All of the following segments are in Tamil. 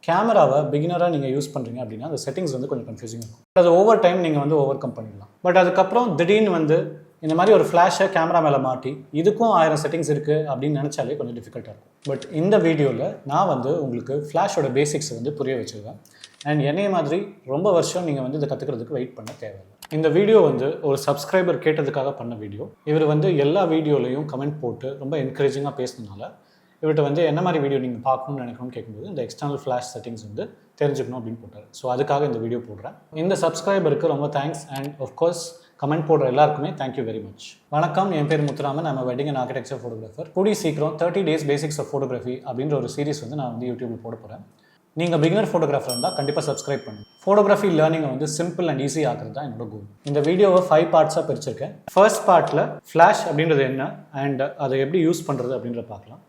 கேமராவை பிகினராக நீங்கள் யூஸ் பண்ணுறீங்க அப்படின்னா அந்த செட்டிங்ஸ் வந்து கொஞ்சம் கன்ஃபியூசிங் இருக்கும். அது ஓவர் டைம் நீங்கள் வந்து ஓவர் கம் பண்ணிடலாம். பட் அதுக்கப்புறம் திடீர்னு வந்து இந்த மாதிரி ஒரு ஃப்ளாஷை கேமரா மேலே மாட்டி இதுக்கும் 1000 செட்டிங்ஸ் இருக்குது அப்படின்னு நினச்சாலே கொஞ்சம் டிஃபிகல்ட்டாக இருக்கும். பட் இந்த வீடியோவில் நான் வந்து உங்களுக்கு ஃப்ளாஷோட பேசிக்ஸை வந்து புரிய வச்சுருவேன். அண்ட் என்னைய மாதிரி ரொம்ப வருஷம் நீங்கள் வந்து இதை கற்றுக்கிறதுக்கு வெயிட் பண்ண தேவையில்லை. இந்த வீடியோ வந்து ஒரு சப்ஸ்கிரைபர் கேட்டதுக்காக பண்ண வீடியோ. இவர் வந்து எல்லா வீடியோலையும் கமெண்ட் போட்டு ரொம்ப என்கரேஜிங்காக பேசினால இவர்கிட்ட வந்து என்ன மாதிரி வீடியோ நீங்கள் பார்க்கணும்னு நினைக்கணும்னு கேட்கும்போது இந்த எக்ஸ்டர்னல் ஃப்ளாஷ் செட்டிங்ஸ் வந்து தெரிஞ்சுக்கணும் அப்படின்னு போட்டார். ஸோ அதுக்காக இந்த வீடியோ போடுறேன். இந்த சப்ஸ்கிரைபருக்கு ரொம்ப தேங்க்ஸ் அண்ட் ஆஃப்கோர்ஸ் கமெண்ட் போடுற எல்லாருக்குமே தேங்க்யூ வெரி மச். வணக்கம், என் பேர் முத்துராமன். நம்ம வெட்டிங் அண்ட் ஆர்கிடெக்சர் ஃபோட்டோகிராஃபர். கூடிய சீக்கிரம் 30 days பேசிக்ஸ் ஆஃப் ஃபோட்டோகிராஃபி அப்படின்ற ஒரு சீரிஸ் வந்து நான் வந்து யூடியூப்பில் போட போகிறேன். நீங்கள் பிகினர் ஃபோட்டோகிராஃபர் இருந்தால் கண்டிப்பாக சப்ஸ்கிரைப் பண்ணுங்கள். ஃபோட்டோகிராஃபி லேர்னிங்கை வந்து சிம்பிள் அண்ட் ஈஸி ஆக்குறது தான் என்னோட கோல். இந்த வீடியோவை 5 பார்ட்ஸாக பிரிச்சிருக்கேன். ஃபர்ஸ்ட் பார்ட்டில் ஃப்ளாஷ் அப்படின்றது என்ன அண்ட் அதை எப்படி யூஸ் பண்ணுறது அப்படின்றத பார்க்கலாம்.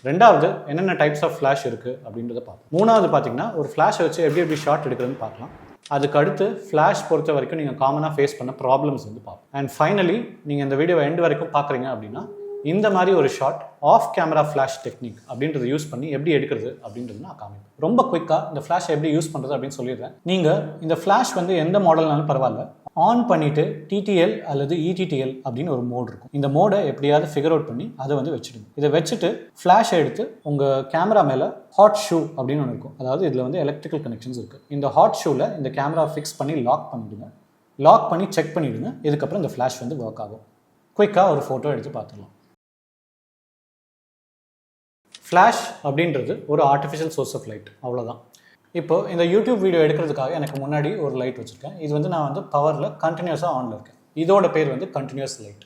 ரெண்டாவது என்னென்ன டைப்ஸ் ஆஃப் ஃப்ளாஷ் இருக்குது அப்படின்றத பார்க்கலாம். மூணாவது பார்த்தீங்கன்னா ஒரு ஃப்ளாஷை வச்சு எப்படி ஷார்ட் எடுக்கிறதுன்னு பார்க்கலாம். அதுக்கு அடுத்து ஃப்ளாஷ் பொறுத்த வரைக்கும் நீங்கள் காமனாக ஃபேஸ் பண்ண ப்ராப்ளம்ஸ் வந்து பார்ப்போம். அண்ட் ஃபைனலி நீங்கள் இந்த வீடியோவை எண்ட் வரைக்கும் பார்க்குறீங்க அப்படின்னா இந்த மாதிரி ஒரு short of camera flash technique அப்படின்றத யூஸ் பண்ணி எப்படி எடுக்கிறது அப்படின்றது நான் காமிப்பேன். ரொம்ப குயிக்காக இந்த ஃப்ளாஷை எப்படி யூஸ் பண்ணுறது அப்படின்னு சொல்லிடுறேன். நீங்கள் இந்த ஃப்ளாஷ் வந்து எந்த மாடல்னாலும் பரவாயில்ல, ஆன் பண்ணிவிட்டு டிடிஎல் அல்லது இடிடிஎல் அப்படின்னு ஒரு மோட் இருக்கும். இந்த மோடை எப்படியாவது ஃபிகர் அவுட் பண்ணி அதை வந்து வச்சுடுங்க. இதை வச்சுட்டு ஃப்ளாஷை எடுத்து உங்கள் கேமரா மேலே ஹாட் ஷூ அப்படின்னு ஒன்று இருக்கும். அதாவது இதில் வந்து எலக்ட்ரிக்கல் கனெக்ஷன்ஸ் இருக்குது. இந்த ஹாட் ஷூவில் இந்த கேமரா ஃபிக்ஸ் பண்ணி லாக் பண்ணிவிடுங்க. லாக் பண்ணி செக் பண்ணிவிடுங்க. இதுக்கப்புறம் இந்த ஃப்ளாஷ் வந்து ஒர்க் ஆகும். குயிக்காக ஒரு ஃபோட்டோ எடுத்து பார்த்துடலாம். ஃப்ளாஷ் அப்படின்றது ஒரு ஆர்டிஃபிஷியல் சோர்ஸ் ஆஃப் லைட், அவ்வளோதான். இப்போ இந்த யூடியூப் வீடியோ எடுக்கிறதுக்காக எனக்கு முன்னாடி ஒரு லைட் வச்சுருக்கேன். இது வந்து நான் வந்து பவரில் கண்டினியூஸாக ஆனில் இருக்கேன். இதோட பேர் வந்து கண்டினியூஸ் லைட்.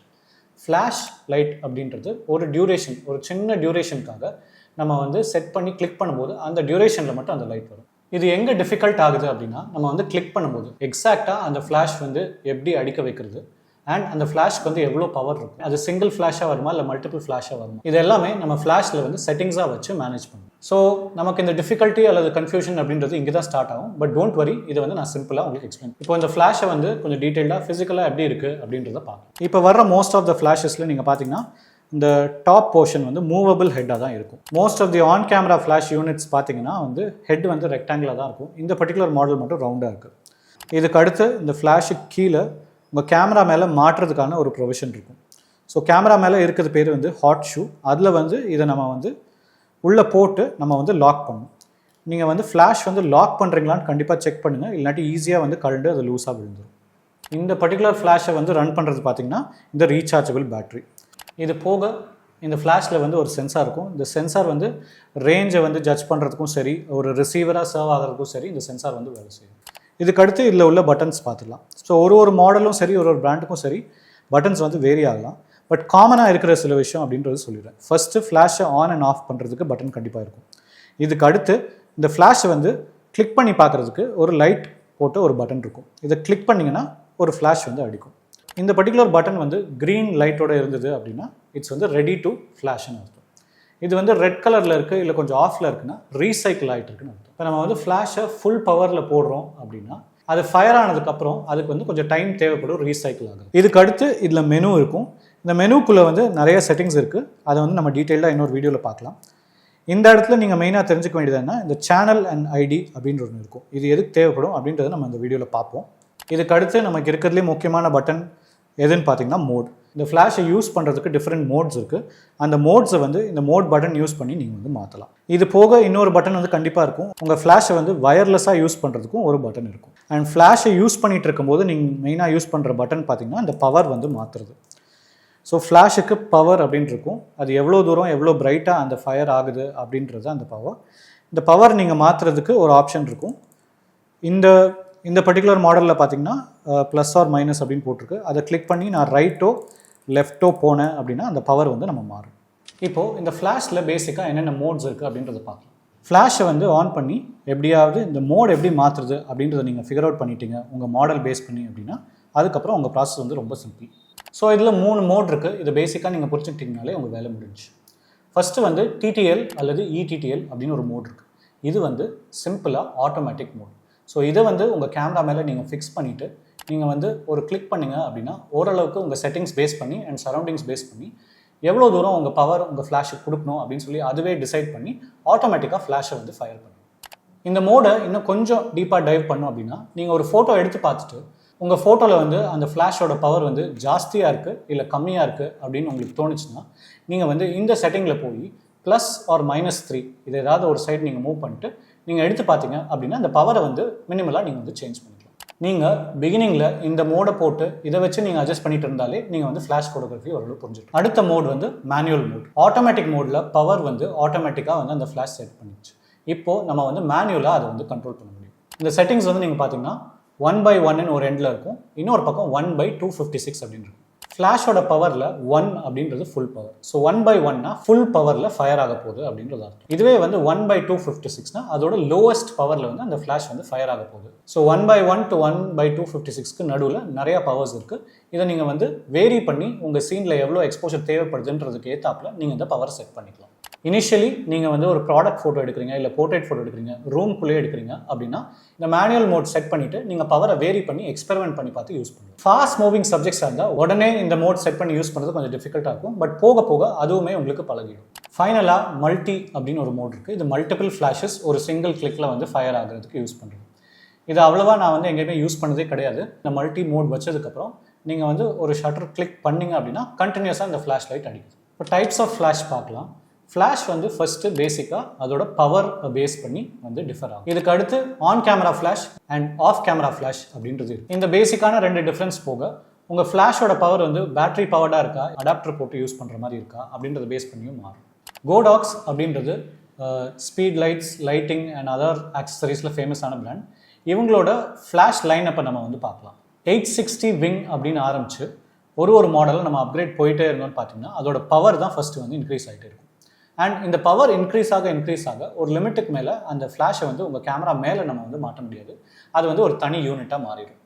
ஃப்ளாஷ் லைட் அப்படின்றது ஒரு டியூரேஷன், ஒரு சின்ன டியூரேஷனுக்காக நம்ம வந்து செட் பண்ணி கிளிக் பண்ணும்போது அந்த டியூரேஷனில் மட்டும் அந்த லைட் வரும். இது எங்கே டிஃபிகல்ட் ஆகுது அப்படின்னா நம்ம வந்து கிளிக் பண்ணும்போது எக்ஸாக்டாக அந்த ஃப்ளாஷ் வந்து எப்படி அடிக்க வைக்கிறது அண்ட் அந்த ஃப்ளாஷ்க்கு வந்து எவ்வளோ பவர் இருக்கும், அது சிங்கிள் ஃப்ளாஷாக வருமா இல்லை மல்டிபிள் ஃப்ளாஷாக வருமா, இது எல்லாமே நம்ம ஃப்ளாஷில் வந்து செட்டிங்ஸாக வச்சு மேனேஜ் பண்ணுவோம். ஸோ நமக்கு இந்த டிஃபிகல்ட்டி அல்லது கன்ஃபியூஷன் அப்படின்றது இங்கே தான் ஸ்டார்ட் ஆகும். பட் டோன்ட் வரி, இதை வந்து நான் சிம்பிளாக உங்களுக்கு எக்ஸ்பிளைன். இப்போ இந்த ஃப்ளாஷை வந்து கொஞ்சம் டீட்டெயிலாக ஃபிசிக்கலாக எப்படி இருக்குது அப்படின்றத பார்க்கலாம். இப்போ வர்ற மோஸ்ட் ஆஃப் த ஃப்ளாஷஸில் நீங்கள் பார்த்தீங்கன்னா இந்த டாப் போர்ஷன் வந்து மூவபிள் ஹெட்டாக தான் இருக்கும். Most of the on camera flash units பார்த்தீங்கன்னா வந்து ஹெட் வந்து ரெக்டாங்கிளாக தான் இருக்கும். இந்த பர்டிகுலர் மாடல் மட்டும் ரவுண்டாக இருக்குது. இதுக்கு அடுத்து இந்த ஃப்ளாஷுக்கு கீழே உங்கள் கேமரா மேலே மாட்டுறதுக்கான ஒரு ப்ரொவிஷன் இருக்கும். ஸோ கேமரா மேலே இருக்கிறது பேர் வந்து ஹாட் ஷூ. அதில் வந்து இதை நம்ம வந்து உள்ளே போட்டு நம்ம வந்து லாக் பண்ணணும். நீங்கள் வந்து ஃப்ளாஷ் வந்து லாக் பண்ணுறீங்களான்னு கண்டிப்பாக செக் பண்ணுங்கள், இல்லாட்டி ஈஸியாக வந்து கழண்டு அது லூஸாக விழுந்துடும். இந்த பர்டிகுலர் ஃப்ளாஷை வந்து ரன் பண்ணுறது பார்த்திங்கன்னா இந்த ரீசார்ஜபிள் பேட்ரி. இது போக இந்த ஃப்ளாஷில் வந்து ஒரு சென்சார் இருக்கும். இந்த சென்சார் வந்து ரேஞ்சை வந்து ஜட்ஜ் பண்ணுறதுக்கும் சரி, ஒரு ரிசீவராக சர்வ் ஆகிறதுக்கும் சரி இந்த சென்சார் வந்து வேலை செய்யும். இதுக்கடுத்து இதில் உள்ள பட்டன்ஸ் பார்த்துக்கலாம். ஸோ ஒரு மாடலும் சரி, ஒரு பிராண்டுக்கும் சரி பட்டன்ஸ் வந்து வேரி ஆகலாம். பட் காமனாக இருக்கிற சில விஷயம் அப்படின்றது சொல்லிடுறேன். ஃபஸ்ட்டு ஃப்ளாஷை ஆன் அண்ட் ஆஃப் பண்ணுறதுக்கு பட்டன் கண்டிப்பாக இருக்கும். இதுக்கு அடுத்து இந்த ஃப்ளாஷை வந்து கிளிக் பண்ணி பார்க்குறதுக்கு ஒரு லைட் போட்டு ஒரு பட்டன் இருக்கும். இதை கிளிக் பண்ணிங்கன்னா ஒரு ஃப்ளாஷ் வந்து அடிக்கும். இந்த பர்டிகுலர் பட்டன் வந்து க்ரீன் லைட்டோட இருந்தது அப்படின்னா இட்ஸ் வந்து ரெடி டு ஃப்ளாஷ்னு அர்த்தம். இது வந்து ரெட் கலரில் இருக்குது இல்லை கொஞ்சம் ஆஃபில் இருக்குன்னா ரீசைக்கிள் ஆகிட்டு இருக்குன்னு அர்த்தம். இப்போ நம்ம வந்து ஃப்ளாஷை ஃபுல் பவரில் போடுறோம் அப்படின்னா அது ஃபயர் ஆனதுக்கப்புறம் அதுக்கு வந்து கொஞ்சம் டைம் தேவைப்படும் ரீசைக்கிள் ஆகும். இதுக்கு அடுத்து இதில் மெனு இருக்கும். இந்த மெனுக்குள்ளே வந்து நிறைய செட்டிங்ஸ் இருக்குது. அதை வந்து நம்ம டீட்டெயிலாக இன்னொரு வீடியோவில் பார்க்கலாம். இந்த இடத்துல நீங்கள் மெயினாக தெரிஞ்சுக்க வேண்டியது என்ன, இந்த சேனல் அண்ட் ஐடி அப்படின்ற ஒன்று இருக்கும். இது எதுக்கு தேவைப்படும் அப்படின்றத நம்ம இந்த வீடியோவில் பார்ப்போம். இதுக்கு அடுத்து நமக்கு இருக்கிறதுலே முக்கியமான பட்டன் எதுன்னு பார்த்தீங்கன்னா மோட். இந்த ஃப்ளாஷை யூஸ் பண்ணுறதுக்கு டிஃப்ரெண்ட் மோட்ஸ் இருக்குது. அந்த மோட்ஸை வந்து இந்த மோட் பட்டன் யூஸ் பண்ணி நீங்கள் வந்து மாற்றலாம். இது போக இன்னொரு பட்டன் வந்து கண்டிப்பாக இருக்கும். உங்கள் ஃப்ளாஷை வந்து வயர்லெஸ்ஸாக யூஸ் பண்ணுறதுக்கும் ஒரு பட்டன் இருக்கும். அண்ட் ஃப்ளாஷை யூஸ் பண்ணிகிட்டு இருக்கும்போது நீங்கள் மெயினாக யூஸ் பண்ணுற பட்டன் பார்த்தீங்கன்னா இந்த பவர் வந்து மாற்றுறது. ஸோ ஃப்ளாஷுக்கு பவர் அப்படின்னு இருக்கும். அது எவ்வளோ தூரம் எவ்வளோ பிரைட்டாக அந்த ஃபயர் ஆகுது அப்படின்றது அந்த பவர். இந்த பவர் நீங்கள் மாற்றுறதுக்கு ஒரு ஆப்ஷன் இருக்கும். இந்த பர்டிகுலர் மாடலில் பார்த்தீங்கன்னா ப்ளஸ் ஆர் மைனஸ் அப்படின்னு போட்டிருக்கு. அதை கிளிக் பண்ணி நான் ரைட்டோ லெஃப்ட்டோ போனேன் அப்படின்னா அந்த பவர் வந்து நம்ம மாறும். இப்போது இந்த ஃப்ளாஷில் பேசிக்காக என்னென்ன மோட்ஸ் இருக்குது அப்படின்றத பார்க்கலாம். ஃப்ளாஷை வந்து ஆன் பண்ணி எப்படியாவது இந்த மோட் எப்படி மாற்றுறது அப்படின்றத நீங்கள் ஃபிகர் அவுட் பண்ணிட்டீங்க உங்கள் மாடல் பேஸ் பண்ணி அப்படின்னா அதுக்கப்புறம் உங்கள் ப்ராசஸ் வந்து ரொம்ப சிம்பிள். ஸோ இதில் 3 மோட் இருக்குது. இது பேசிக்காக நீங்கள் புரிஞ்சுக்கிட்டிங்கனாலே உங்கள் வேலை முடிஞ்சு. ஃபஸ்ட்டு வந்து டிடிஎல் அல்லது இடிடிஎல் அப்படின்னு ஒரு மோட் இருக்குது. இது வந்து சிம்பிளாக ஆட்டோமேட்டிக் மோட். ஸோ இதை வந்து உங்கள் கேமரா மேலே நீங்கள் ஃபிக்ஸ் பண்ணிவிட்டு நீங்கள் வந்து ஒரு கிளிக் பண்ணிங்க அப்படின்னா ஓரளவுக்கு உங்கள் செட்டிங்ஸ் பேஸ் பண்ணி அண்ட் சரௌண்டிங்ஸ் பேஸ் பண்ணி எவ்வளோ தூரம் உங்கள் பவர் உங்கள் ஃப்ளாஷுக்கு கொடுக்கணும் அப்படின்னு சொல்லி அதுவே டிசைட் பண்ணி ஆட்டோமேட்டிக்காக ஃப்ளாஷை வந்து ஃபயர் பண்ணும். இந்த மோடை இன்னும் கொஞ்சம் டீப்பாக டைவ் பண்ணோம் அப்படின்னா நீங்கள் ஒரு ஃபோட்டோ எடுத்து பார்த்துட்டு உங்கள் ஃபோட்டோவில் வந்து அந்த ஃப்ளாஷோட பவர் வந்து ஜாஸ்தியாக இருக்குது இல்லை கம்மியாக இருக்குது அப்படின்னு உங்களுக்கு தோணுச்சுன்னா நீங்கள் வந்து இந்த செட்டிங்கில் போய் ப்ளஸ் ஆர் -3 இது ஏதாவது ஒரு சைடு நீங்கள் மூவ் பண்ணிட்டு நீங்கள் எடுத்து பார்த்தீங்க அப்படின்னா அந்த பவரை வந்து மினிமலாக நீங்கள் வந்து சேஞ்ச் பண்ணிக்கலாம். நீங்கள் பிகினிங்கில் இந்த மோடை போட்டு இதை வச்சு நீங்கள் அட்ஜஸ்ட் பண்ணிட்டு இருந்தாலே நீங்கள் வந்து ஃப்ளாஷ் ஃபோட்டோகிராஃபி ஓரளவு புரிஞ்சுக்கலாம். அடுத்த மோட் வந்து மேனுவல் மோட். ஆட்டோமேட்டிக் மோடில் பவர் வந்து ஆட்டோமேட்டிக்காக வந்து அந்த ஃப்ளாஷ் செட் பண்ணிச்சு. இப்போது நம்ம வந்து மேனுவலாக அதை வந்து கண்ட்ரோல் பண்ண முடியும். இந்த செட்டிங்ஸ் வந்து நீங்கள் பார்த்தீங்கன்னா 1/1 ஒரு எண்டில் இருக்கும், இன்னொரு பக்கம் 1/256 அப்படின்னு இருக்கும். ஃப்ளாஷோட பவரில் 1 அப்படின்றது ஃபுல் பவர். ஸோ 1/1னா ஃபுல் பவரில் ஃபயர் ஆக போகுது அப்படின்றது அர்த்தம். இதுவே வந்து 1/256னா அதோட லோவஸ்ட் பவரில் வந்து அந்த ஃப்ளாஷ் வந்து ஃபயர் ஆக போகுது. ஸோ 1/1 to 1/256க்கு நடுவில் நிறையா பவர்ஸ் இருக்குது. இதை நீங்கள் வந்து வேரி பண்ணி உங்கள் சீனில் எவ்வளோ எக்ஸ்போஷர் தேவைப்படுதுன்றதுக்கு ஏற்றாப்புல நீங்கள் இந்த பவரை செட் பண்ணிக்கலாம். இனிஷியலி நீங்கள் வந்து ஒரு ப்ராடக்ட் ஃபோட்டோ எடுக்கிறீங்க, இல்லை போர்ட்ரேட் ஃபோட்டோ எடுக்கிறீங்க, ரூம்குள்ளேயே எடுக்கிறீங்க அப்படின்னா இந்த மேனுவல் மோட் செட் பண்ணிவிட்டு நீங்கள் பவரை வேரி பண்ணி எக்ஸ்பெரிமெண்ட் பண்ணி பார்த்து யூஸ் பண்ணுங்கள். ஃபாஸ்ட் மூவிங் சப்ஜெக்ட்ஸாக இருந்தால் உடனே இந்த மோட் செட் பண்ணி யூஸ் பண்ணுறது கொஞ்சம் டிஃபிகல்ட்டாக இருக்கும். பட் போக போக அதுவுமே உங்களுக்கு பழகிடும். ஃபைனலாக மல்டி அப்படின்னு ஒரு மோட் இருக்குது. இது மல்டிபிள் ஃப்ளாஷஸ் ஒரு சிங்கிள் கிளிக்கில் வந்து ஃபயர் ஆகிறதுக்கு யூஸ் பண்ணுறது. இது அவ்வளோவா நான் வந்து எங்கேயுமே யூஸ் பண்ணதே கிடையாது. இந்த மல்டி மோட் வச்சதுக்கப்புறம் நீங்கள் வந்து ஒரு ஷட்டர் கிளிக் பண்ணிங்க அப்படின்னா கண்டினியூஸாக இந்த ஃப்ளாஷ் லைட் அடிக்குது. இப்போ டைப்ஸ் ஆஃப் ஃப்ளாஷ் பார்க்கலாம். ஃப்ளாஷ் வந்து ஃபஸ்ட்டு பேசிக்காக அதோட பவர் பேஸ் பண்ணி வந்து டிஃபர் ஆகும். இதுக்கு அடுத்து on camera flash and half camera flash அப்படின்றது இருக்குது. இந்த பேசிக்கான 2 டிஃப்ரென்ஸ் போக உங்கள் ஃப்ளாஷோட பவர் வந்து பேட்டரி பவர்டாக இருக்கா, அடாப்டர் போட்டு யூஸ் பண்ணுற மாதிரி இருக்கா அப்படின்றத பேஸ் பண்ணியும் மாறும். கோடாக்ஸ் அப்படின்றது speed lights, lighting and other ஆக்சசரிஸில் ஃபேமஸான பிராண்ட். இவங்களோட ஃப்ளாஷ் லைன் அப்போ நம்ம வந்து பார்க்கலாம். 860 விங் அப்படின்னு ஆரம்பிச்சு ஒரு மாடலில் நம்ம அப்கிரேட் போயிட்டே இருந்தோம்னு பார்த்தீங்கன்னா அதோட பவர் தான் ஃபஸ்ட்டு வந்து இன்க்ரீஸ் ஆகிட்டே இருக்கும். அண்ட் இந்த பவர் இன்க்ரீஸ் ஆக ஒரு லிமிட்டுக்கு மேலே அந்த ஃப்ளாஷை வந்து உங்கள் கேமரா மேலே நம்ம வந்து மாட்ட முடியாது. அது வந்து ஒரு தனி யூனிட்டாக மாறிடும்.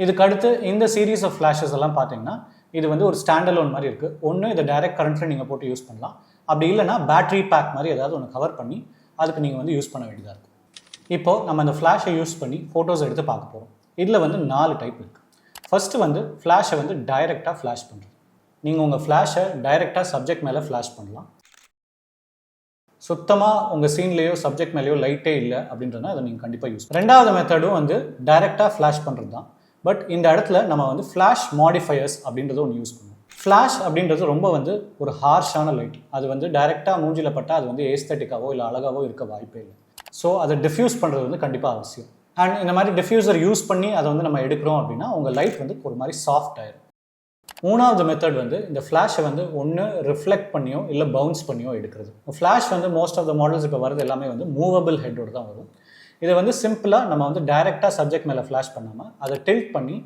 இதுக்கு அடுத்து இந்த சீரீஸ் ஆஃப் ஃப்ளாஷஸ் எல்லாம் பார்த்தீங்கன்னா இது வந்து ஒரு ஸ்டாண்டலோன் மாதிரி இருக்குது. ஒன்று இதை டைரக்ட் கரண்ட்டில் நீங்கள் போட்டு யூஸ் பண்ணலாம். அப்படி இல்லைனா பேட்டரி பேக் மாதிரி ஏதாவது ஒன்று கவர் பண்ணி அதுக்கு நீங்கள் வந்து யூஸ் பண்ண வேண்டியதாக இருக்கும். இப்போது நம்ம அந்த ஃப்ளாஷை யூஸ் பண்ணி ஃபோட்டோஸ் எடுத்து பார்க்க போகிறோம். இதில் வந்து 4 டைப் இருக்குது. ஃபஸ்ட்டு வந்து ஃப்ளாஷை வந்து டைரெக்டாக ஃப்ளாஷ் பண்ணுறது. நீங்கள் உங்கள் ஃப்ளாஷை டைரெக்டாக சப்ஜெக்ட் மேலே ஃப்ளாஷ் பண்ணலாம். சுத்தமாக உங்கள் சீன்லேயோ சப்ஜெக்ட் மேலேயோ லைட்டே இல்லை அப்படின்றதுனா அதை நீங்கள் கண்டிப்பாக யூஸ் பண்ணலாம். ரெண்டாவது மெத்தடும் வந்து டைரெக்டாக ஃப்ளாஷ் பண்ணுறது தான். பட் இந்த இடத்துல நம்ம வந்து ஃப்ளாஷ் மாடிஃபயர்ஸ் அப்படின்றத ஒன்று யூஸ் பண்ணுவோம். ஃப்ளாஷ் அப்படின்றது ரொம்ப வந்து ஒரு ஹார்ஷான லைட். அது வந்து டைரெக்டாக மூஞ்சில் பட்டால் அது வந்து ஏஸ்தட்டிக்காவோ இல்லை அழகாவோ இருக்க வாய்ப்பே இல்லை. ஸோ அதை டிஃப்யூஸ் பண்ணுறது வந்து கண்டிப்பாக அவசியம். அண்ட் இந்த மாதிரி டிஃப்யூசர் யூஸ் பண்ணி அதை வந்து நம்ம எடுக்கிறோம் அப்படின்னா உங்கள் லைட் வந்து ஒரு மாதிரி சாஃப்ட் ஆயிடும். மூணாவது மெத்தட் வந்து இந்த ஃப்ளாஷை வந்து ஒன்று ரிஃப்ளெக்ட் பண்ணியோ இல்லை பவுன்ஸ் பண்ணியோ எடுக்கிறது. ஃப்ளாஷ் வந்து மோஸ்ட் ஆஃப் த மாடல்ஸ் இப்போ வரது எல்லாமே வந்து மூவபிள் ஹெட்டோடு தான் வரும். இதை வந்து சிம்பிளாக நம்ம வந்து டைரெக்டாக சப்ஜெக்ட் மேலே ஃப்ளாஷ் பண்ணாமல் அதை டில்ட் பண்ணி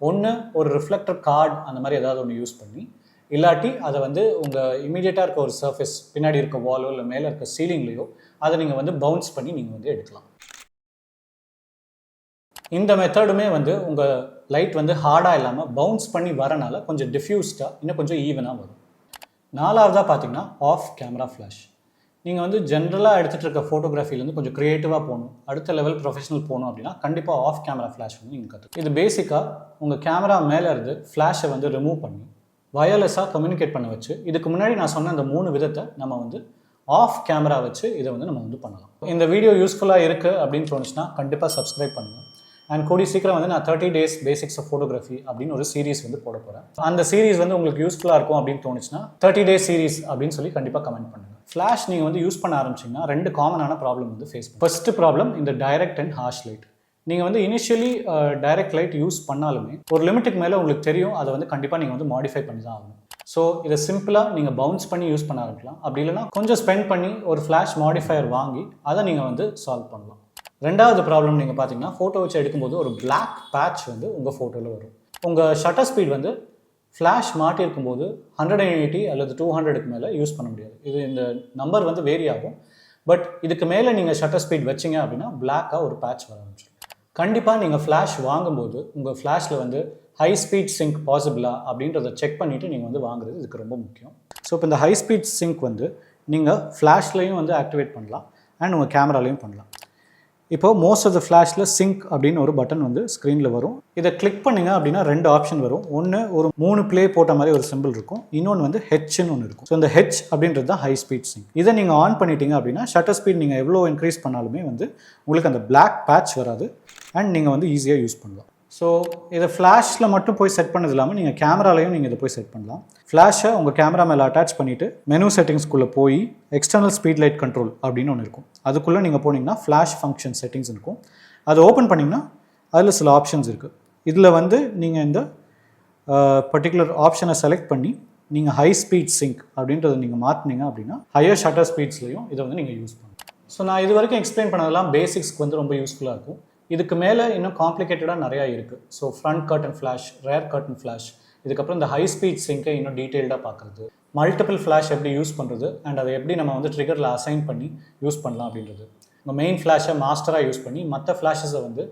ஒன்று ஒரு ரிஃப்ளெக்டர் கார்டு அந்த மாதிரி ஏதாவது ஒன்று யூஸ் பண்ணி, இல்லாட்டி அதை வந்து உங்கள் இமீடியட்டாக இருக்க ஒரு சர்ஃபேஸ் பின்னாடி இருக்க வாலோ இல்லை மேலே இருக்க சீலிங்லேயோ அதை நீங்கள் வந்து பவுன்ஸ் பண்ணி நீங்கள் வந்து எடுக்கலாம். இந்த மெத்தடுமே வந்து உங்கள் லைட் வந்து ஹார்டாக இல்லாமல் பவுன்ஸ் பண்ணி வரனால கொஞ்சம் டிஃப்யூஸ்டாக இன்னும் கொஞ்சம் ஈவனாக வரும். நாலாவதாக பார்த்தீங்கன்னா ஆஃப் கேமரா ஃப்ளாஷ். நீங்கள் வந்து ஜென்ரலாக எடுத்துகிட்டு இருக்க ஃபோட்டோகிராஃபிலேருந்து கொஞ்சம் க்ரியேட்டிவாக போகணும், அடுத்த லெவல் ப்ரொஃபஷனல் போகணும் அப்படின்னா கண்டிப்பாக ஆஃப் கேமரா ஃப்ளாஷ் வந்து நீங்கள் கற்றுக்கணும். இது பேசிக்காக உங்கள் கேமரா மேலே இருந்து ஃப்ளாஷை வந்து ரிமூவ் பண்ணி வயர்லெஸ்ஸாக கம்யூனிகேட் பண்ண வச்சு, இதுக்கு முன்னாடி நான் சொன்ன அந்த 3 விதத்தை நம்ம வந்து ஆஃப் கேமரா வச்சு இதை வந்து நம்ம வந்து பண்ணலாம். இந்த வீடியோ யூஸ்ஃபுல்லாக இருக்குது அப்படின்னு தோணுச்சுன்னா கண்டிப்பாக சப்ஸ்கிரைப் பண்ணுங்கள். அண்ட் கூடிய சீக்கிரம் வந்து நான் 30 days பேசிக்ஸ் ஆஃப் ஃபோட்டோகிராஃபி அப்படின்னு ஒரு சீரிஸ் வந்து போட போகிறேன். அந்த சீரிஸ் வந்து உங்களுக்கு யூஸ்ஃபுல்லாக இருக்கும் அப்படின்னு தோணுச்சுன்னா 30 days சீரிஸ் அப்படின்னு சொல்லி கண்டிப்பாக கமெண்ட் பண்ணுங்கள். ஃப்ளாஷ் நீங்கள் வந்து யூஸ் பண்ண ஆரம்பிச்சிங்கன்னா 2 காமனான ப்ராப்ளம் வந்து ஃபேஸ் பண்ணும். ஃபர்ஸ்ட் ப்ராப்ளம் இந்த டைரக்ட் அண்ட் ஹார்ஷ் லைட். நீங்கள் வந்து இனிஷியலி டைரக்ட் லைட் யூஸ் பண்ணாலுமே ஒரு லிமிட்டுக்கு மேலே உங்களுக்கு தெரியும் அதை வந்து கண்டிப்பாக நீங்கள் வந்து மாடிஃபை பண்ணி தான் ஆகணும். ஸோ இதை சிம்பிளாக நீங்கள் பவுன்ஸ் பண்ணி யூஸ் பண்ண ஆரம்பிக்கலாம். அப்படி இல்லைனா கொஞ்சம் ஸ்பெண்ட் பண்ணி ஒரு ஃப்ளாஷ் மாடிஃபையர் வாங்கி அதை நீங்கள் வந்து சால்வ் பண்ணலாம். ரெண்டாவது ப்ராப்ளம் நீங்கள் பார்த்தீங்கன்னா ஃபோட்டோ வச்சு எடுக்கும்போது ஒரு பிளாக் பேட்ச் வந்து உங்கள் ஃபோட்டோவில் வரும். உங்கள் ஷட்டர் ஸ்பீட் வந்து ஃப்ளாஷ் மாட்டியிருக்கும்போது 180 அல்லது 200க்கு மேலே யூஸ் பண்ண முடியாது. இது இந்த நம்பர் வந்து வேரி ஆகும். பட் இதுக்கு மேலே நீங்கள் ஷட்டர் ஸ்பீட் வச்சிங்க அப்படின்னா பிளாக்காக ஒரு பேட்ச் வர ஆரம்பிச்சிடும். கண்டிப்பாக நீங்கள் ஃப்ளாஷ் வாங்கும்போது உங்கள் ஃப்ளாஷில் வந்து ஹை ஸ்பீட் சிங்க் பாசிபிளா அப்படின்றத செக் பண்ணிவிட்டு நீங்கள் வந்து வாங்குறது இதுக்கு ரொம்ப முக்கியம். ஸோ இப்போ இந்த ஹை ஸ்பீட் சிங்க் வந்து நீங்கள் ஃப்ளாஷ்லையும் வந்து ஆக்டிவேட் பண்ணலாம் அண்ட் உங்கள் கேமராலையும் பண்ணலாம். இப்போ மோஸ்ட் ஆஃப் த ஃப்ளாஷில் சிங்க் அப்படின்னு ஒரு பட்டன் வந்து ஸ்க்ரீனில் வரும். இதை கிளிக் பண்ணிங்க அப்படின்னா 2 ஆப்ஷன் வரும். ஒன்று ஒரு 3 ப்ளே போட்ட மாதிரி ஒரு சிம்பிள் இருக்கும். இன்னொன்று வந்து ஹெச்னு ஒன்று இருக்கும். ஸோ இந்த ஹெச் அப்படின்றது தான் ஹை ஸ்பீட் சிங்க். இதை நீங்கள் ஆன் பண்ணிட்டீங்க அப்படின்னா ஷட்டர் ஸ்பீட் நீங்கள் எவ்வளோ இன்க்ரீஸ் பண்ணாலுமே வந்து உங்களுக்கு அந்த பிளாக் பேட்ச் வராது அண்ட் நீங்கள் வந்து ஈஸியாக யூஸ் பண்ணலாம். ஸோ இதை ஃப்ளாஷில் மட்டும் போய் செட் பண்ணது இல்லாமல் நீங்கள் கேமராலையும் நீங்கள் இதை போய் செட் பண்ணலாம். ஃப்ளாஷை உங்கள் கேமரா மேலே அட்டாச் பண்ணிவிட்டு மெனு செட்டிங்ஸ்குள்ளே போய் எக்ஸ்டர்னல் ஸ்பீட் லைட் கண்ட்ரோல் அப்படின்னு ஒன்று இருக்கும். அதுக்குள்ளே நீங்கள் போனீங்கன்னா ஃப்ளாஷ் ஃபங்க்ஷன் செட்டிங்ஸ் இருக்கும். அதை ஓப்பன் பண்ணிங்கன்னா அதில் சில ஆப்ஷன்ஸ் இருக்குது. இதில் வந்து நீங்கள் இந்த பர்டிகுலர் ஆப்ஷனை செலக்ட் பண்ணி நீங்கள் ஹை ஸ்பீட் சிங்க் அப்படின்றத நீங்கள் மாற்றினீங்க அப்படின்னா ஹையர் ஷட்டர் ஸ்பீட்ஸ்லையும் இதை வந்து நீங்கள் யூஸ் பண்ணலாம். ஸோ நான் இது வரைக்கும் எக்ஸ்பிளைன் பண்ணதெல்லாம் பேசிக்ஸ்க்கு வந்து ரொம்ப யூஸ்ஃபுல்லாக இருக்கும். இதுக்கு மேலே இன்னும் காம்ப்ளிகேட்டடாக நிறையா இருக்குது. So front curtain flash, rare curtain flash, இதுக்கப்புறம் இந்த ஹை ஸ்பீட் சிங்கை இன்னும் டீட்டெயில்டாக பார்க்குறது, மல்டிபிள் ஃப்ளாஷ் எப்படி யூஸ் பண்ணுறது அண்ட் அதை எப்படி நம்ம வந்து ட்ரிகரில் அசைன் பண்ணி யூஸ் பண்ணலாம் அப்படின்றது, உங்கள் மெயின் ஃப்ளாஷை மாஸ்டராக யூஸ் பண்ணி மற்ற ஃப்ளாஷஸை வந்து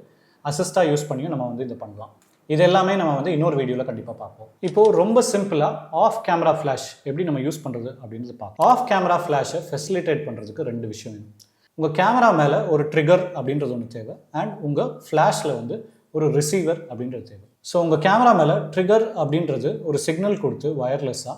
அசிஸ்டாக யூஸ் பண்ணியும் நம்ம வந்து இது பண்ணலாம். இது எல்லாமே நம்ம வந்து இன்னொரு வீடியோவில் கண்டிப்பாக பார்ப்போம். இப்போது ரொம்ப சிம்பிளாக ஆஃப் கேமரா ஃப்ளாஷ் எப்படி நம்ம யூஸ் பண்ணுறது அப்படின்றது பார்ப்போம். ஆஃப் கேமரா ஃப்ளாஷை ஃபெசிலிட்டேட் பண்ணுறதுக்கு 2 விஷயம் வேணும். உங்கள் கேமரா மேலே ஒரு ட்ரிகர் அப்படின்றது ஒன்று தேவை அண்ட் உங்கள் ஃப்ளாஷில் வந்து ஒரு ரிசீவர் அப்படின்றது தேவை. ஸோ உங்கள் கேமரா மேலே ட்ரிகர் அப்படின்றது ஒரு சிக்னல் கொடுத்து வயர்லெஸ்ஸாக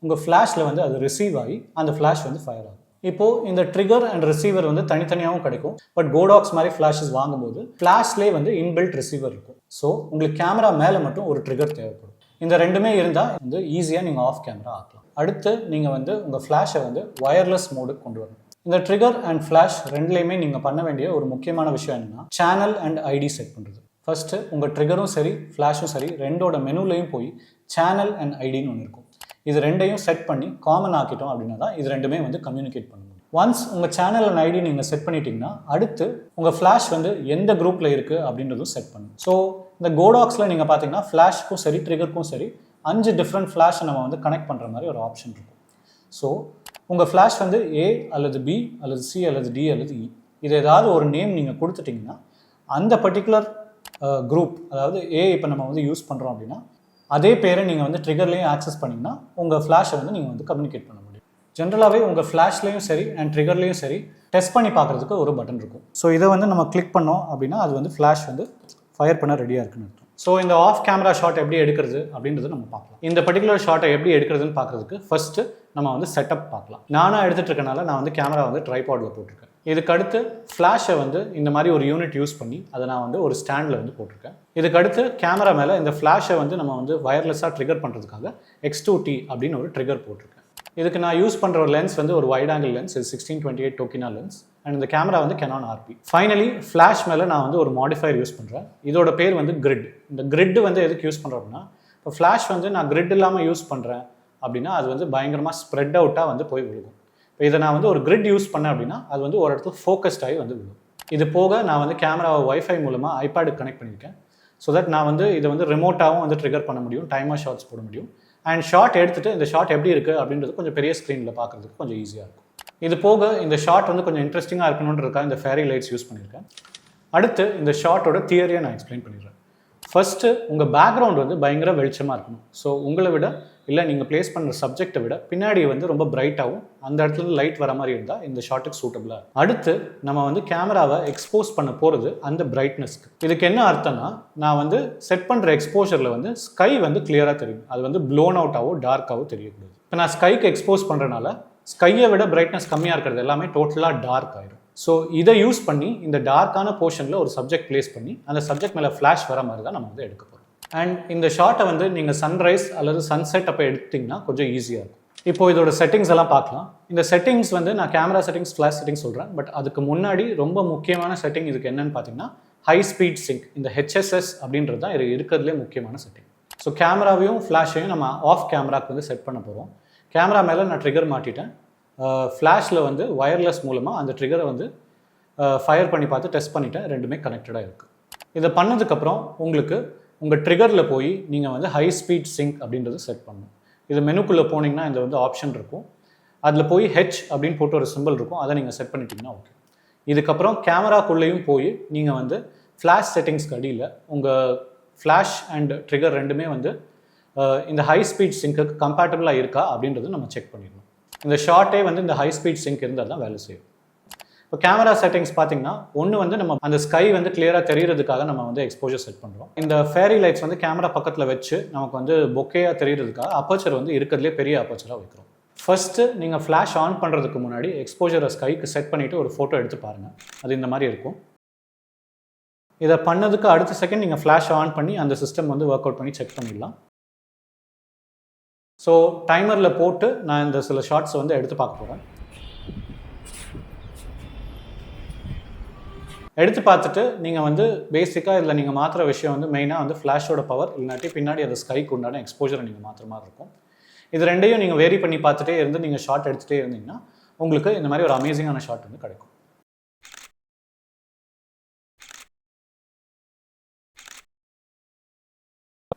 உங்கள் ஃப்ளாஷில் வந்து அது ரிசீவ் ஆகி அந்த ஃப்ளாஷ் வந்து ஃபயர் ஆகும். இப்போது இந்த ட்ரிகர் அண்ட் ரிசீவர் வந்து தனித்தனியாகவும் கிடைக்கும். பட் கோடாக்ஸ் மாதிரி ஃப்ளாஷஸ் வாங்கும்போது ஃப்ளாஷ்லேயே வந்து இன்பில்ட் ரிசீவர் இருக்கும். ஸோ உங்களுக்கு கேமரா மேலே மட்டும் ஒரு ட்ரிகர் தேவைப்படும். இந்த 2மே இருந்தால் வந்து ஈஸியாக நீங்கள் ஆஃப் கேமரா ஆக்கலாம். அடுத்து நீங்கள் வந்து உங்கள் ஃப்ளாஷை வந்து வயர்லெஸ் மோடுக்கு கொண்டு வரணும். இந்த ட்ரிகர் அண்ட் ஃப்ளாஷ் 2லேயுமே நீங்கள் பண்ண வேண்டிய ஒரு முக்கியமான விஷயம் என்னென்னா சேனல் அண்ட் ஐடி செட் பண்ணுறது. ஃபஸ்ட்டு உங்கள் ட்ரிகரும் சரி ஃப்ளாஷும் சரி 2ஓட மெனுலையும் போய் சேனல் அண்ட் ஐடின்னு ஒன்று இருக்கும். இது 2ஐயும் செட் பண்ணி காமன் ஆக்கிட்டோம் அப்படின்னா தான் இது 2மே வந்து கம்யூனிகேட் பண்ண முடியும். ஒன்ஸ் உங்கள் சேனல் அண்ட் ஐடி நீங்கள் செட் பண்ணிட்டீங்கன்னா அடுத்து உங்கள் ஃப்ளாஷ் வந்து எந்த குரூப்பில் இருக்குது அப்படின்றதும் செட் பண்ணணும். ஸோ இந்த கோடாக்ஸில் நீங்கள் பார்த்தீங்கன்னா ஃப்ளாஷ்க்கும் சரி ட்ரிகருக்கும் சரி 5 டிஃப்ரெண்ட் ஃப்ளாஷை நம்ம வந்து கனெக்ட் பண்ணுற மாதிரி ஒரு ஆப்ஷன் இருக்கும். ஸோ உங்கள் ஃப்ளாஷ் வந்து A அல்லது B அல்லது C அல்லது D அல்லது E இது ஏதாவது ஒரு நேம் நீங்கள் கொடுத்துட்டிங்கன்னா அந்த பர்டிகுலர் குரூப், அதாவது A இப்போ நம்ம வந்து யூஸ் பண்ணுறோம் அப்படின்னா அதே பேரை நீங்கள் வந்து ட்ரிகர்லேயும் ஆக்சஸ் பண்ணிங்கன்னா உங்கள் ஃப்ளாஷை வந்து நீங்கள் வந்து கம்யூனிகேட் பண்ண முடியும். ஜென்ரலாகவே உங்கள் ஃப்ளாஷ்லேயும் சரி அண்ட் ட்ரிகர்லேயும் சரி டெஸ்ட் பண்ணி பார்க்குறதுக்கு ஒரு பட்டன் இருக்கும். ஸோ இதை வந்து நம்ம கிளிக் பண்ணோம் அப்படின்னா அது வந்து ஃப்ளாஷ் வந்து ஃபயர் பண்ண ரெடியாக இருக்குன்னு அர்த்தம். ஸோ இந்த ஆஃப் கேமரா ஷாட் எப்படி எடுக்கிறது அப்படின்றது நம்ம பார்க்கலாம். இந்த பர்டிகுலர் ஷாட்டை எப்படி எடுக்கிறதுன்னு பார்க்குறதுக்கு ஃபஸ்ட்டு நம்ம வந்து செட்டப் பார்க்கலாம். நானாக எடுத்துகிட்டு இருக்கனால நான் வந்து கேமரா வந்து ட்ரைபாடில் போட்டிருக்கேன். இதுக்கு அடுத்து ஃப்ளாஷை வந்து இந்த மாதிரி ஒரு யூனிட் யூஸ் பண்ணி அதை நான் வந்து ஒரு ஸ்டாண்டில் வந்து போட்டிருக்கேன். இதுக்கு அடுத்து கேமரா மேலே இந்த ஃப்ளாஷை வந்து நம்ம வந்து வயர்லெஸ்ஸாக ட்ரிகர் பண்ணுறதுக்காக X2T அப்படின்னு ஒரு ட்ரிகர் போட்டிருக்கேன். இதுக்கு நான் யூஸ் பண்ணுற ஒரு லென்ஸ் வந்து ஒரு வைட் ஆங்கிள் லென்ஸ், இது 16-28 டோக்கினா லென்ஸ் அண்ட் இந்த கேமரா வந்து Canon RP. ஃபைனலி ஃப்ளாஷ் மேலே நான் வந்து ஒரு மாடிஃபயர் யூஸ் பண்ணுறேன். இதோட பேர் வந்து கிரிட். இந்த கிரிட் வந்து எதுக்கு யூஸ் பண்ணுறோம் அப்படின்னா இப்போ ஃப்ளாஷ் வந்து நான் கிரிட் இல்லாமல் யூஸ் பண்ணுறேன் அப்படின்னா அது வந்து பயங்கரமாக ஸ்ப்ரெட் அவுட்டாக வந்து போய் விழுகும். இப்போ இதை நான் வந்து ஒரு கிரிட் யூஸ் பண்ணேன் அப்படின்னா அது வந்து ஒரு இடத்துல ஃபோக்கஸ்ட் ஆகி வந்து விழும். இது போக நான் வந்து கேமராவை வைஃபை மூலமாக ஐபேடுக்கு கனெக்ட் பண்ணியிருக்கேன். ஸோ தட் நான் வந்து இதை வந்து ரிமோட்டாகவும் வந்து ட்ரிகர் பண்ண முடியும், டைமர் ஷாட்ஸ் போட முடியும் அண்ட் ஷாட் எடுத்துகிட்டு இந்த ஷாட் எப்படி இருக்குது அப்படின்றது கொஞ்சம் பெரிய ஸ்க்ரீனில் பார்க்குறதுக்கு கொஞ்சம் ஈஸியாக இருக்கும். இது போக இந்த ஷாட் வந்து கொஞ்சம் இன்ட்ரெஸ்டிங்காக இருக்கணுன்றதுக்காக இந்த ஃபேரி லைட்ஸ் யூஸ் பண்ணியிருக்கேன். அடுத்து இந்த ஷாட்டோட தியரியை நான் எக்ஸ்பிளைன் பண்ணிடுறேன். ஃபஸ்ட்டு உங்கள் பேக்ரவுண்ட் வந்து பயங்கர வெளிச்சமாக இருக்கணும். ஸோ உங்களை விட இல்லை நீங்கள் ப்ளேஸ் பண்ணுற சப்ஜெக்டை விட பின்னாடி வந்து ரொம்ப பிரைட்டாகவும் அந்த இடத்துல லைட் வர மாதிரி இருந்தால் இந்த ஷாட்டுக்கு சூட்டபிளாக. அடுத்து நம்ம வந்து கேமராவை எக்ஸ்போஸ் பண்ண போகிறது அந்த பிரைட்னஸ்க்கு. இதுக்கு என்ன அர்த்தம்னா நான் வந்து செட் பண்ணுற எக்ஸ்போஷரில் வந்து ஸ்கை வந்து கிளியராக தெரியும். அது வந்து ப்ளோன் அவுட்டாவோ டார்க்காவோ தெரியக்கூடாது. இப்போ நான் ஸ்கைக்கு எக்ஸ்போஸ் பண்ணுறதுனால ஸ்கையை விட பிரைட்னஸ் கம்மியாக இருக்கிறது எல்லாமே டோட்டலாக டார்க் ஆயிடும். ஸோ இதை யூஸ் பண்ணி இந்த டார்க்கான போர்ஷனில் ஒரு சப்ஜெக்ட் ப்ளேஸ் பண்ணி அந்த சப்ஜெக்ட் மேலே ஃப்ளாஷ் வர மாதிரி தான் நம்ம வந்து எடுக்க போகிறோம். அண்ட் இந்த ஷாட்டை வந்து நீங்கள் சன்ரைஸ் அல்லது சன்செட் அப்போ எடுத்திங்கன்னா கொஞ்சம் ஈஸியாக இருக்கும். இப்போது இதோட செட்டிங்ஸ் எல்லாம் பார்க்கலாம். இந்த செட்டிங்ஸ் வந்து நான் கேமரா செட்டிங்ஸ், ஃப்ளாஷ் செட்டிங்ஸ் சொல்கிறேன். பட் அதுக்கு முன்னாடி ரொம்ப முக்கியமான செட்டிங் இதுக்கு என்னன்னு பார்த்தீங்கன்னா ஹை ஸ்பீட் சிங்க். இந்த HSS அப்படின்றது தான் இது இருக்கிறதுலே முக்கியமான செட்டிங். ஸோ கேமராவையும் ஃப்ளாஷையும் நம்ம ஆஃப் கேமராக்கு வந்து செட் பண்ண போகிறோம். கேமரா மேலே நான் ட்ரிகர் மாட்டிட்டேன். ஃப்ளாஷில் வந்து வயர்லெஸ் மூலமாக அந்த ட்ரிகரை வந்து ஃபயர் பண்ணி பார்த்து டெஸ்ட் பண்ணிவிட்டேன். 2மே கனெக்டடாக இருக்குது. இதை பண்ணதுக்கப்புறம் உங்களுக்கு உங்கள் ட்ரிகரில் போய் நீங்கள் வந்து ஹை ஸ்பீட் சிங்க் அப்படின்றது செட் பண்ணணும். இது மெனுக்குள்ளே போனீங்கன்னா இந்த வந்து ஆப்ஷன் இருக்கும். அதில் போய் ஹெச் அப்படின்னு போட்டு ஒரு சிம்பிள் இருக்கும். அதை நீங்கள் செட் பண்ணிட்டீங்கன்னா ஓகே. இதுக்கப்புறம் கேமராக்குள்ளேயும் போய் நீங்கள் வந்து ஃப்ளாஷ் செட்டிங்ஸ்க்கு அடியில் உங்கள் ஃப்ளாஷ் அண்ட் ட்ரிகர் 2மே வந்து இந்த ஹை ஸ்பீட் சிங்க்குக்கு கம்பேட்டபிளாக இருக்கா அப்படின்றது நம்ம செக் பண்ணிடணும். இந்த ஷார்ட்டே வந்து இந்த ஹை ஸ்பீட் சிங்க் இருந்தால் தான் வேலை செய்யும். இப்போ கேமரா செட்டிங்ஸ் பார்த்தீங்கன்னா ஒன்று வந்து நம்ம அந்த ஸ்கை வந்து கிளியராக தெரியறதுக்காக நம்ம வந்து எக்ஸ்போஜர் செட் பண்ணுறோம். இந்த ஃபேரி லைட்ஸ் வந்து கேமரா பக்கத்தில் வச்சு நமக்கு வந்து பொக்கேயாக தெரியறதுக்காக அப்பச்சர் வந்து இருக்கிறதுலே பெரிய அப்பச்சராக வைக்கிறோம். ஃபர்ஸ்ட்டு நீங்கள் ஃப்ளாஷ் ஆன் பண்ணுறதுக்கு முன்னாடி எக்ஸ்போஜரை ஸ்கைக்கு செட் பண்ணிவிட்டு ஒரு ஃபோட்டோ எடுத்து பாருங்கள். அது இந்த மாதிரி இருக்கும். இதை பண்ணதுக்கு அடுத்த செகண்ட் நீங்கள் ஃப்ளாஷ் ஆன் பண்ணி அந்த சிஸ்டம் வந்து ஒர்க் அவுட் பண்ணி செக் பண்ணிடலாம். ஸோ டைமரில் போட்டு நான் இந்த சில ஷார்ட்ஸ் வந்து எடுத்து பார்க்க போகிறேன். எடுத்து பார்த்துட்டு நீங்கள் வந்து பேசிக்காக இதில் நீங்கள் மாற்றுற விஷயம் வந்து மெயினாக வந்து ஃப்ளாஷோட பவர், இல்லாட்டி பின்னாடி அந்த ஸ்கைக்கு உண்டான எக்ஸ்போஜரை நீங்கள் மாற்றுற மாதிரி இருக்கும். இது ரெண்டையும் நீங்கள் வேரி பண்ணி பார்த்துட்டே இருந்து நீங்கள் ஷார்ட் எடுத்துகிட்டே இருந்தீங்கன்னா உங்களுக்கு இந்த மாதிரி ஒரு அமேசிங்கான ஷார்ட் வந்து கிடைக்கும்.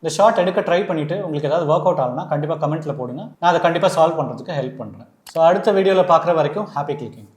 இந்த ஷார்ட் எடுக்க ட்ரை பண்ணிவிட்டு உங்களுக்கு ஏதாவது ஒர்க் அவுட் ஆகுனா கண்டிப்பாக கமெண்ட்டில் போடுங்க. நான் அதை கண்டிப்பாக சால்வ் பண்ணுறதுக்கு ஹெல்ப் பண்ணுறேன். ஸோ அடுத்த வீடியோவில் பார்க்குற வரைக்கும் ஹாப்பி கிளிக்கிங்.